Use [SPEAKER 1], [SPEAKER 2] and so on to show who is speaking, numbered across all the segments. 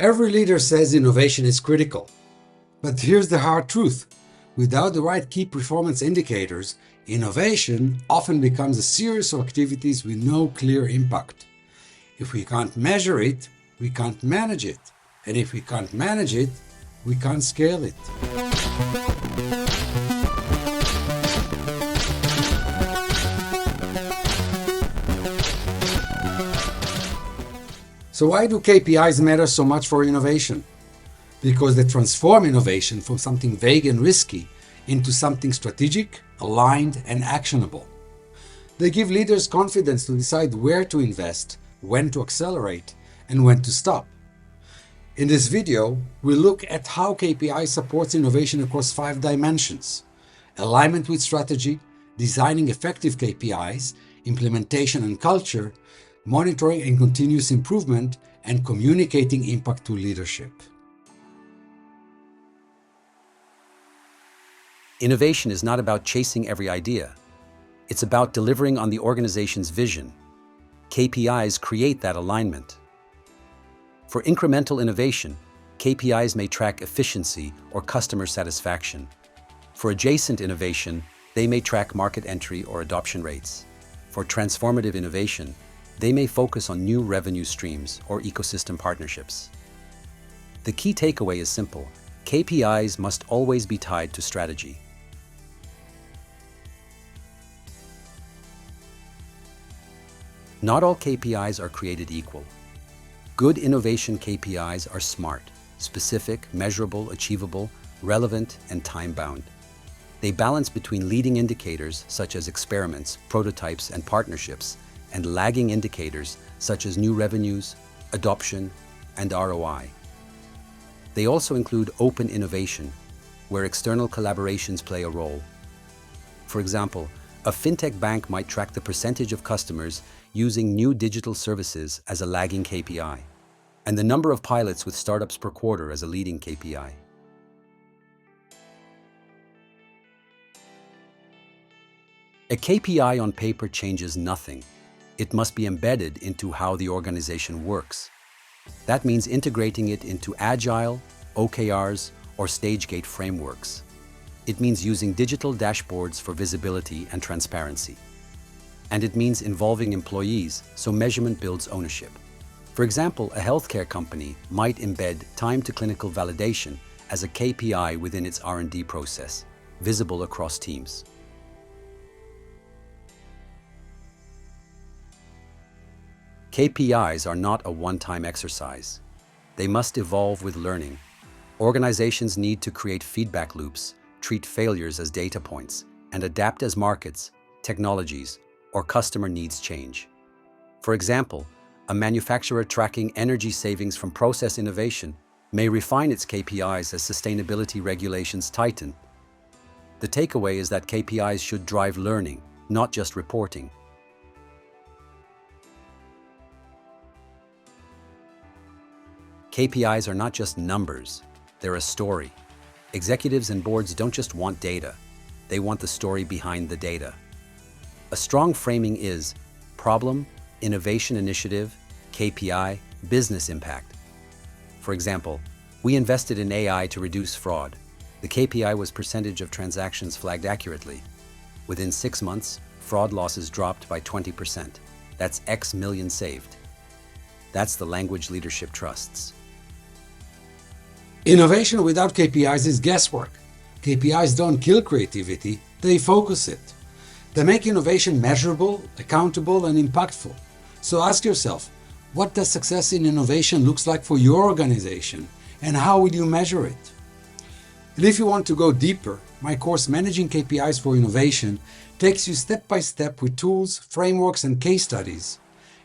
[SPEAKER 1] Every leader says innovation is critical. But here's the hard truth. Without the right key performance indicators, innovation often becomes a series of activities with no clear impact. If we can't measure it, we can't manage it. And if we can't manage it, we can't scale it. So why do KPIs matter so much for innovation? Because they transform innovation from something vague and risky into something strategic, aligned, and actionable. They give leaders confidence to decide where to invest, when to accelerate, and when to stop. In this video, we'll look at how KPI supports innovation across 5 dimensions: alignment with strategy, designing effective KPIs, implementation and culture, monitoring and continuous improvement, and communicating impact to leadership.
[SPEAKER 2] Innovation is not about chasing every idea. It's about delivering on the organization's vision. KPIs create that alignment. For incremental innovation, KPIs may track efficiency or customer satisfaction. For adjacent innovation, they may track market entry or adoption rates. For transformative innovation, they may focus on new revenue streams or ecosystem partnerships. The key takeaway is simple: KPIs must always be tied to strategy. Not all KPIs are created equal. Good innovation KPIs are smart, specific, measurable, achievable, relevant, and time-bound. They balance between leading indicators such as experiments, prototypes, and partnerships, and lagging indicators such as new revenues, adoption, and ROI. They also include open innovation, where external collaborations play a role. For example, a fintech bank might track the percentage of customers using new digital services as a lagging KPI, and the number of pilots with startups per quarter as a leading KPI. A KPI on paper changes nothing. It must be embedded into how the organization works. That means integrating it into agile, OKRs, or stage-gate frameworks. It means using digital dashboards for visibility and transparency. And it means involving employees so measurement builds ownership. For example, a healthcare company might embed time to clinical validation as a KPI within its R&D process, visible across teams. KPIs are not a one-time exercise. They must evolve with learning. Organizations need to create feedback loops, treat failures as data points, and adapt as markets, technologies, or customer needs change. For example, a manufacturer tracking energy savings from process innovation may refine its KPIs as sustainability regulations tighten. The takeaway is that KPIs should drive learning, not just reporting. KPIs are not just numbers, they're a story. Executives and boards don't just want data, they want the story behind the data. A strong framing is problem, innovation initiative, KPI, business impact. For example, we invested in AI to reduce fraud. The KPI was percentage of transactions flagged accurately. Within 6 months, fraud losses dropped by 20%. That's X million saved. That's the language leadership trusts.
[SPEAKER 1] Innovation without KPIs is guesswork. KPIs don't kill creativity, they focus it. They make innovation measurable, accountable, and impactful. So ask yourself, what does success in innovation look like for your organization, and how will you measure it? And if you want to go deeper, my course Managing KPIs for Innovation takes you step by step with tools, frameworks, and case studies.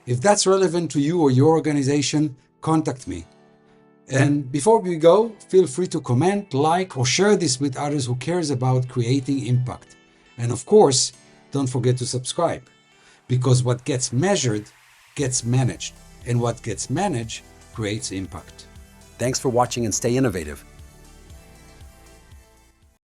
[SPEAKER 1] If that's relevant to you or your organization, contact me. And before we go, feel free to comment, like, or share this with others who cares about creating impact. And of course, don't forget to subscribe, because what gets measured gets managed, and what gets managed creates impact.
[SPEAKER 2] Thanks for watching and stay innovative.